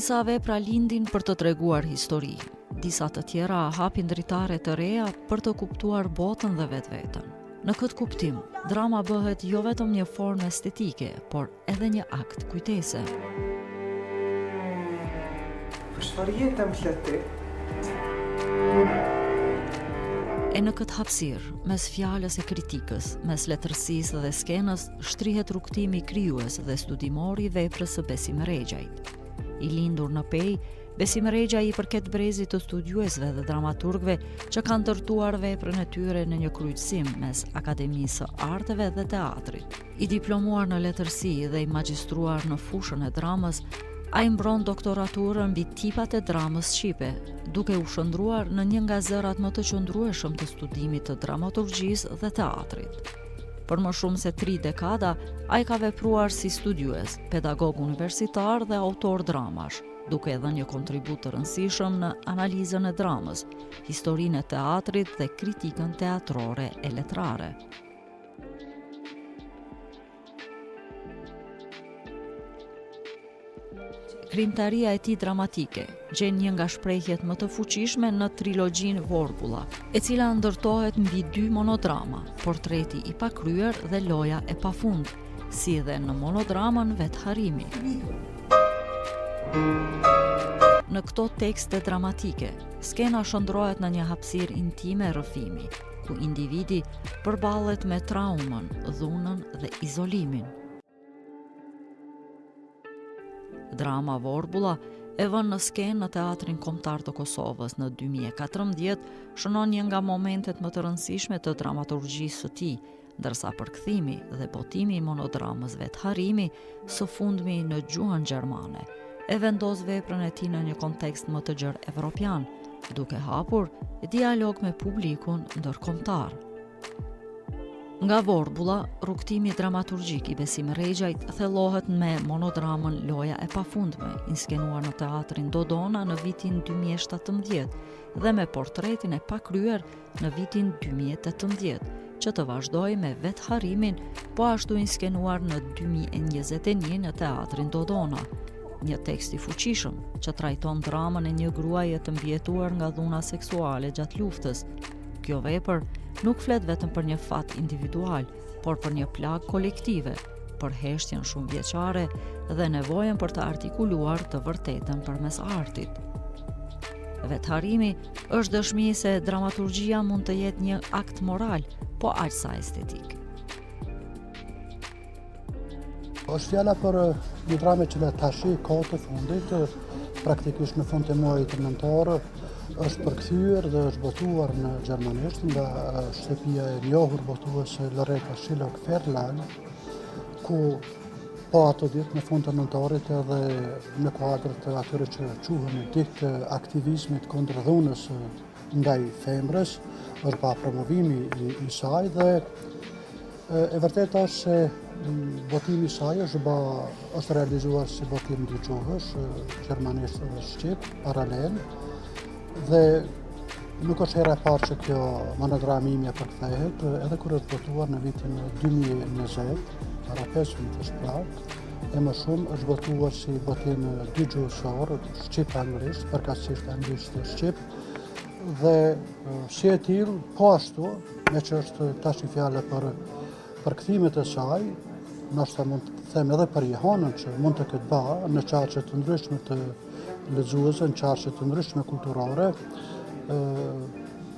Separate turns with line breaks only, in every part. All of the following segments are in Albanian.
Disa vepra lindin për të treguar histori, disa të tjera hapin dritare të reja për të kuptuar botën dhe vetveten. Në këtë kuptim, drama bëhet jo vetëm një formë estetike, por edhe një akt kujtese.
Për çfarë jetë më ti?
E në këtë hapësirë, mes fjalës e kritikës, mes letërsisë dhe skenës, shtrihet rrugtimi krijues dhe studimor i veprës së Besim Rexhajt. I lindur në Pej, Besim Rexha i përket brezit të studiuesve dhe dramaturgëve që kanë ndërtuar veprën e tyre në një kryqësim mes Akademisë së Arteve dhe Teatrit. I diplomuar në letërsi dhe i magjistruar në fushën e dramës, ai mbron doktoraturën mbi tipat e dramës shqipe, duke u shndruar në një nga zërat më të qëndrueshëm të studimit të dramaturgjisë dhe teatrit. Për më shumë se 3 dekada, ai ka vepruar si studiues, pedagog universitar dhe autor dramash, duke dhënë një kontribut të rëndësishëm në analizën e dramës, historinë e teatrit dhe kritikën teatrore e letrare. Krimtaria e tij dramatike gjen një nga shprehjet më të fuqishme në trilogjinë Vorbulla, e cila ndërtohet mbi 2 monodrama, Portreti i pakryer dhe Loja e pafund, si dhe në monodramën Vetharimi. Në këto tekste dramatike, skena shndrohet në një hapësirë intime rrëfimi, ku individi përballet me traumën, dhunën dhe izolimin. Drama Vorbulla e vën në skenë në Teatrin Kombëtar të Kosovës në 2014, shënon një nga momentet më të rëndësishme të dramaturgjisë së tij, ndërsa përkthimi dhe botimi i monodramës Vetharimi së fundmi në gjuhën gjermane e vendos veprën e tij në një kontekst më të gjerë evropian, duke hapur dialog me publikun ndërkombëtar. Nga Vorbulla, rrugtimi dramaturgjik i Besim Rexhajt thellohet me monodramën Loja e pafundme, inskenuar në Teatrin Dodona në vitin 2017 dhe me Portretin e pakryer në vitin 2018, që të vazhdoi me Vetharimin, po ashtu inskenuar në 2021 në Teatrin Dodona. Një tekst i fuqishëm që trajton dramën e një gruaje të mbijetuar nga dhuna seksuale gjatë luftës. Kjo vepër nuk flet vetëm për një fat individual, por për një plagë kolektive, për heshtjen shumëvjeçare dhe nevojën për të artikuluar të vërtetën përmes artit. Vetharimi është dëshmi se dramaturgjia mund të jetë një akt moral, po aq sa estetik.
Është fjala për një dramë që tashi kohë të fundit, praktikisht në fund të muajit nëntor, është përkthyer dhe është botuar në gjermanisht nga shtëpia e njohur botuese Loretta Schillock Verlag, ku po ato ditë në fund të nëntorit edhe në kuadër të atyre që quhen ditë të aktivizmit kundër dhunës ndaj femrës, është pa promovimi i saj dhe e vërtet është se botimi i saj është realizuar si botim dëgjuhës, gjermanisht dhe shqip, paralel, dhe nuk është hera e parë që kjo monodrama imja përkthehet, edhe kur është botuar në vitin 2020, para 5 vitësh plak, e më shumë është botuar si botim dëgjuesor, shqip-anglisht, përkatësisht anglisht dhe shqip, dhe si e tillë, po ashtu, me që është tash fjala për përkthimet e saj, ndoshta mund të them edhe për Jehonën që mund të ketë ba në çarçe të ndryshme të lexuesve, në çarçe të ndryshme kulturore.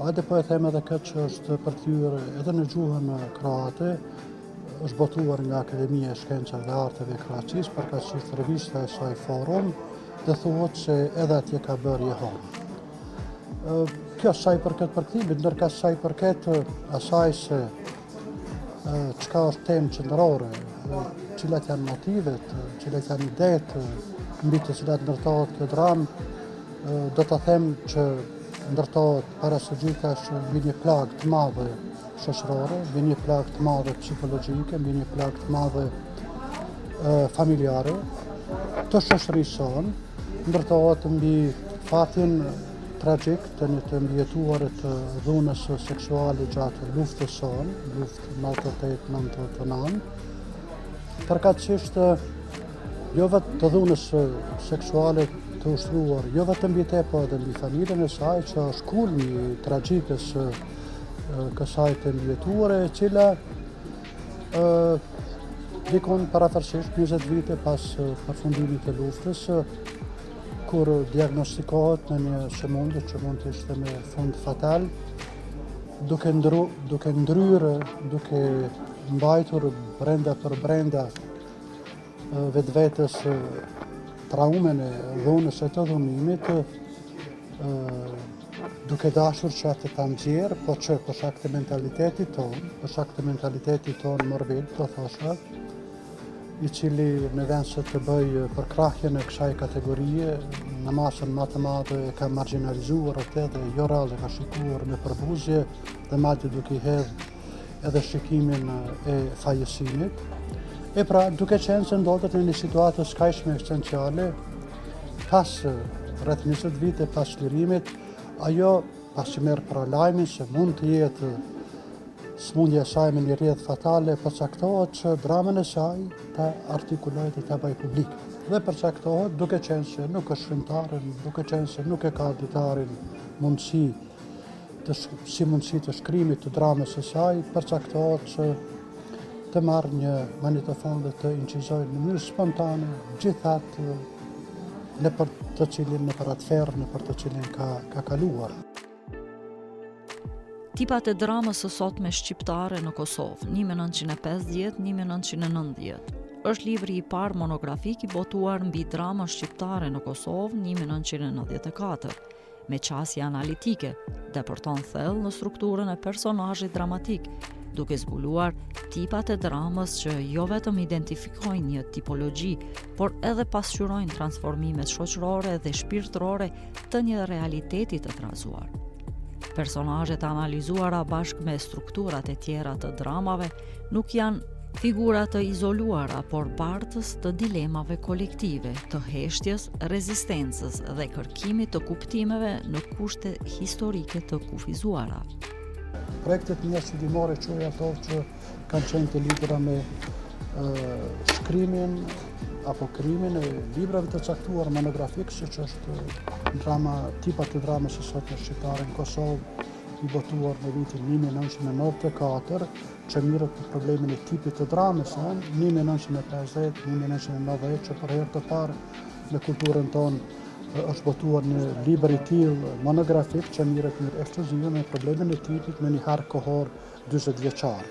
Hajde po e them edhe këtë që është përkthyer edhe në gjuhën kroate, është botuar nga Akademia e Shkencave dhe Arteve e Kroacisë, përkatësisht revista e saj Forum, dhe thuhet se edhe atje ka bërë Jehona. Kjo sa i përket përkthimit, ndërka sa i përket asaj se çka është temë qendrore, cilat janë motivet, cilat janë idetë mbi të cilat ndërtohet kjo dramë, do të them që ndërtohet para së gjithash mbi një plagë të madhe shoqërore, mbi një plagë të madhe psikologjike, mbi një plagë të madhe familjare, të shoqërisë sonë, ndërtohet mbi fatin tragjik të një të mbijetuarit të dhunës seksuale gjatë luftës sonë, luftë 98-99, përkatësisht jo vetë të dhunës seksuale të ushtruar, jo vetëm mbi te, po edhe mbi familjen e saj, që është kulmi i tragjikës kësaj të mbijetuare, e cila dikon parafërsisht 20 vite pas përfundimit të luftës, kur diagnostikohet në një sëmundje që mund të ishte me fund fatal, duke ndryrë, duke mbajtur brenda për brenda vetvetes traumen e dhunës së të dhunimit, duke dashur që atë ta nxjerrë, po që për shkak të mentalitetit ton morbid, do thosha, i cili në vend se të bëj përkrahjen e kësaj kategorie, në masën më të madhe e ka marginalizuar atë dhe jo rrallë ka shikuar me përbuzje dhe madje duke i hedhë edhe shikimin e fajësimit. E pra, duke qenë se ndodhet në një situatë skajshme ekzistenciale, pas rreth 20 vite pas lirimit, ajo pas që merr para lajmin se mund të jetë smundja e saj me një rrjedh fatale, përcaktohet që dramën e saj ta artikuloj dhe ta bëj publik. Dhe përcaktohet duke qenë se nuk është shkrimtare, duke qenë se nuk e ka ditarin mundësi të shkrimit të dramës së saj, përcaktohet që të marrë një magnetofon dhe të incizoj në mënyrë spontane gjithatë në për të cilin ka kaluar.
Tipat e dramës së sotme shqiptare në Kosovë, 1950-1990. Është libri i parë monografik i botuar mbi dramën shqiptare në Kosovë 1994, me qasje analitike, dhe përton thellë në strukturën e personazhit dramatik, duke zbuluar tipat e dramës që jo vetëm identifikojnë një tipologji, por edhe pasqyrojnë transformimet shoqërore dhe shpirtërore të një realiteti të trazuar. Personazhet analizuara bashkë me strukturat e tjera të dramave nuk janë figura të izoluara, por bartës të dilemave kolektive, të heshtjes, rezistencës dhe kërkimit të kuptimeve në kushte historike të kufizuara.
Projektet mia studimore quaj ato që kanë qenë të lidhura me shkrimin apo krimin e librave të caktuar monografik, siç është tipat të dramës së sotme shqiptare në Kosovë, i botuar në vitin 1994, që mirët për problemin e tipit të dramës, 1950-1990, që për herë të parë në kulturën tonë është botuar një libër i tillë monografik që mirët ekskluzive me problemin e tipit në një hark kohor 40 vjeçar.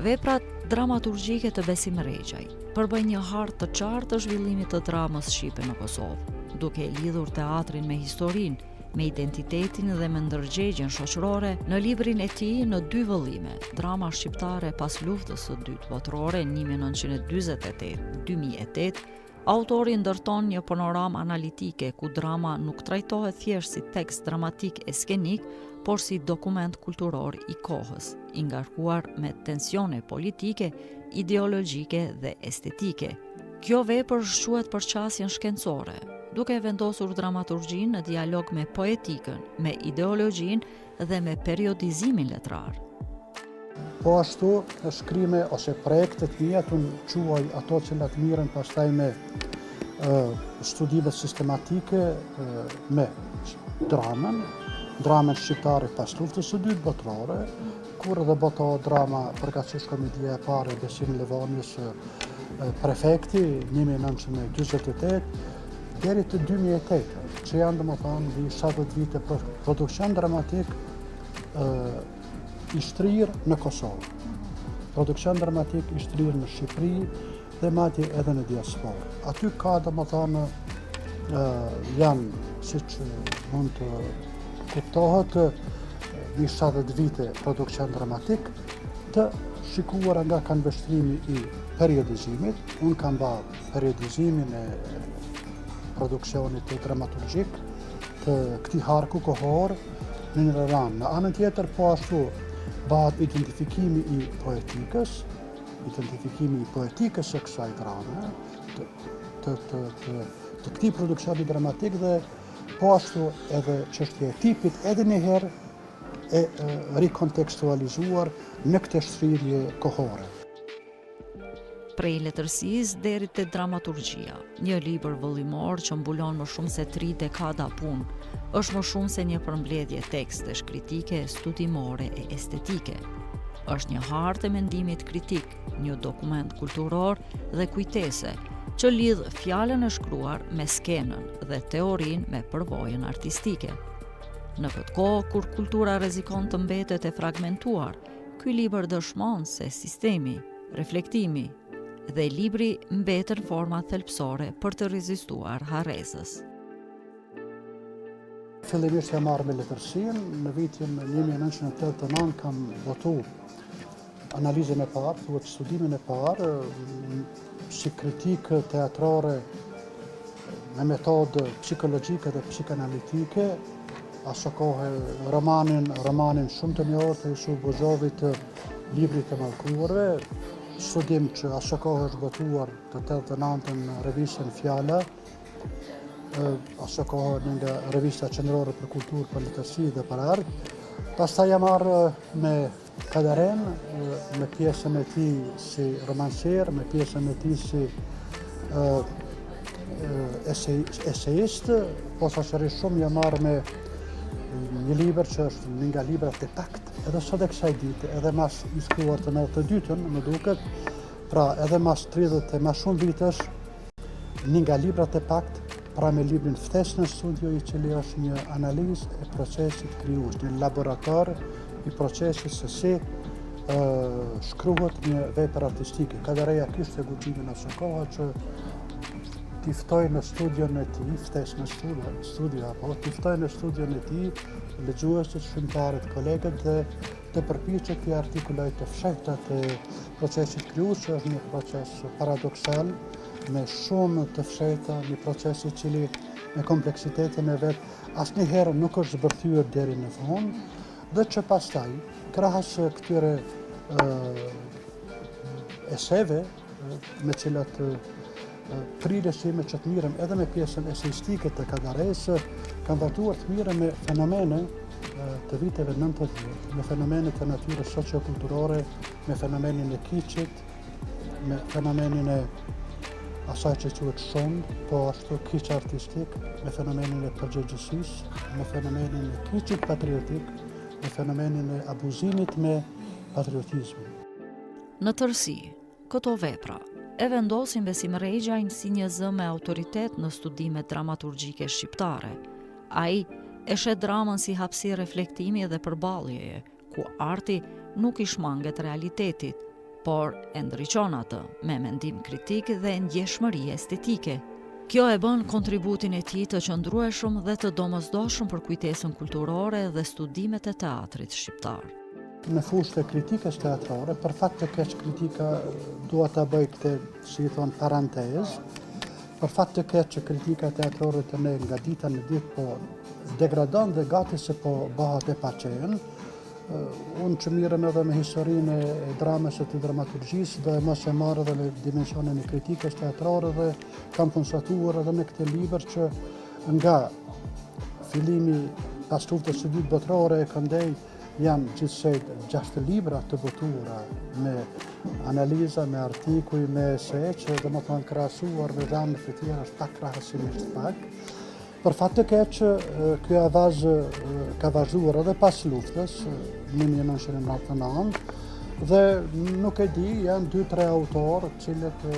Veprat dramaturgjike të Besim Regjaj përbëjnë një hartë të qartë të zhvillimit të dramës shqipe në Kosovë, duke e lidhur teatrin me historinë, me identitetin dhe me ndërgjegjen shoqërore në librin e tij në 2 vëllime, Drama shqiptare pas luftës së dytë botërore 1948-2008, autori ndërton një panoramë analitike ku drama nuk trajtohet thjesht si tekst dramatik e skenik, por si dokument kulturor i kohës, i ngarkuar me tensione politike, ideologjike dhe estetike. Kjo vepër shquhet përqasjen shkencore, duke vendosur dramaturgjinë në dialog me poetikën, me ideologjinë dhe me periodizimin letrar.
Po ashtu, shkrime ose projektet mia të quaj ato cilat mirën pastaj me studime sistematike me dramën shqiptare pas luftës së dytë botërore, kur edhe botohet drama përkatësisht komedia e parë Besim Levonius Prefekti 1948 deri të 2008, që janë domethënë mbi 70 vite produksion dramatik i shtrirë në Kosovë. Produksion dramatik i shtrirë në Shqipëri dhe madje edhe në diasporë. Aty ka domethënë janë, siç mund të kuptohet, mbi 70 vite produksion dramatik të shikuara nga kanveshtrimi i periodizimit. Unë kam bërë periodizimin e produksionit dramaturgjik të këtij harku kohor në një ranë. Në anën tjetër, po ashtu bëhet identifikimi i poetikës së kësaj drame, të të këtij produksioni dramatik dhe po ashtu edhe çështja e tipit edhe një herë e rikontekstualizuar në këtë shtrirje kohore.
Prej letërsisë deri te dramaturgjia, një libër vëllimor që mbulon më shumë se 3 dekada punë, është më shumë se një përmbledhje tekstesh kritike, studimore e estetike. Është një hartë e mendimit kritik, një dokument kulturor dhe kujtese, që lidh fjalën e shkruar me skenën dhe teorinë me përvojën artistike. Në këtë kohë, kur kultura rrezikon të mbetet e fragmentuar, ky libër dëshmon se sistemi, reflektimi dhe libri mbetën forma thelpsore për të rezistuar harrezës.
Fillimisht jam marrë me letërsinë, në vitin 1989 kam votu analizën e parë, thuhet studimin e parë, si kritikë teatrore me metodë psikologjike dhe psikanalitike, asë kohë romanin shumë të njohur të Yusuf Bozovit, Librit të mallkuarve, studim që asë kohë është botuar të 89 në revistën Fjala, asë kohë nga revista qendrore për kulturë, për letërsi dhe për art. Pastaj jam marrë me Kadaren, me pjesën e tij si romancer, me pjesën e tij si eseist, posaçërisht shumë jam marrë me një libër që është një nga librat e pakt, edhe sot e kësaj dite, edhe mas i shkruar të 92-ën, më duket, pra edhe mas 30 e mas shumë vitesh, një nga librat e pakt, pra me librin Ftesë në studio, i cili është një analizë e procesit krijues, një laborator i procesit se si shkruhet një vepër artistike. Kadareja kishte guximin asë kohë që t'i ftoj në studion e tij, Ftesë në studio, apo t'i ftoj në studion e tij lexuesit, shkrimtarët, kolegët dhe të përpiqet të artikuloj të fshehtat e procesit krijues, që është një proces paradoksal, me shumë të fshehta, një proces i cili me kompleksitetin e vet asnjëherë nuk është zbërthyer deri në fund, dhe që pastaj, krahas këtyre eseve me cilat prirësime që të mirëm edhe me pjesën eseistike të Kadaresë, kam vazhduar të mirëm me fenomene të viteve 90, me fenomene të natyrës sociokulturore, me fenomenin e kiçit, me fenomenin e asaj që quhet shond, po ashtu kiç artistik, me fenomenin e përgjegjësisë, me fenomenin e kiçit patriotik, me fenomenin e abuzimit me patriotizmin.
Në tërësi, këto vepra e vendosin Besim Rexhajin si një zë me autoritet në studimet dramaturgjike shqiptare. Ai e shet dramën si hapësirë reflektimi dhe përballjeje, ku arti nuk i shmanget realitetit, por e ndriçon atë me mendim kritik dhe ndjeshmëri estetike. Kjo e bën kontributin e tij të qëndrueshëm dhe të domosdoshëm për kujtesën kulturore dhe studimet e teatrit shqiptar.
Në fushë të kritikës teatrore, për fat të keq kritika dua ta bëj këtë, si i thon, parantezë, për fat të keq që kritika teatrore të ne nga dita në ditë po degradon dhe gati se po bëhet e paqen. Unë që mirëm edhe me historinë e dramës e të dramaturgjisë dhe mos e marrë edhe në dimensionin e kritikës teatrore dhe kam konstatuar edhe me këtë libër që nga fillimi pas luftës së dytë botërore e këndej janë gjithsej 6 libra të botuara me analiza, me artikuj, me esej, që dhe më thonë krahasuar me dramët e tjera është pak krahasimisht pak. Për fat të keq, ky avaz ka vazhduar edhe pas luftës, në 1999, dhe nuk e di, janë 2-3 autorë, cilët në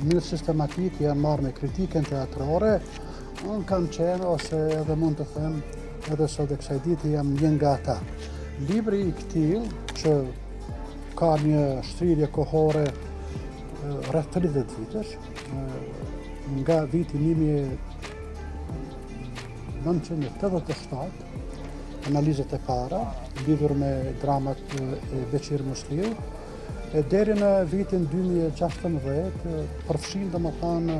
mënyrë sistematik janë marrë me kritikën teatrore. Unë kam qenë, ose edhe mund të them, edhe sot e kësaj dite jam një nga ata. Libri i këtij, që ka një shtrirje kohore rreth 30 vitesh, nga viti 1987, analizat e para, lidhur me dramat e Beqir Musliu, deri në vitin 2016, përfshin domethënë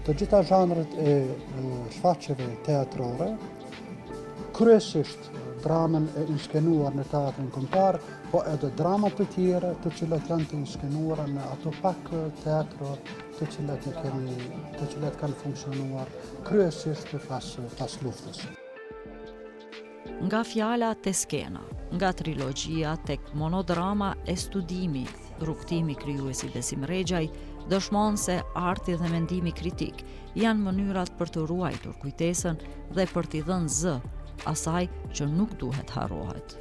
të gjitha zhanret e shfaqjeve teatrore, kryesisht dramën e inskenuar në teatrin kombëtar, po edhe drama të tjera të cilat janë të inskenuara në ato pak teatra të cilat kanë funksionuar kryesisht pas luftës.
Nga fjala te skena, nga trilogjia tek monodrama e studimi, rrugtimi krijuesi Besim Rexhaj dëshmon se arti dhe mendimi kritik janë mënyrat për të ruajtur kujtesën dhe për t'i dhënë zë asaj që nuk duhet harrohet.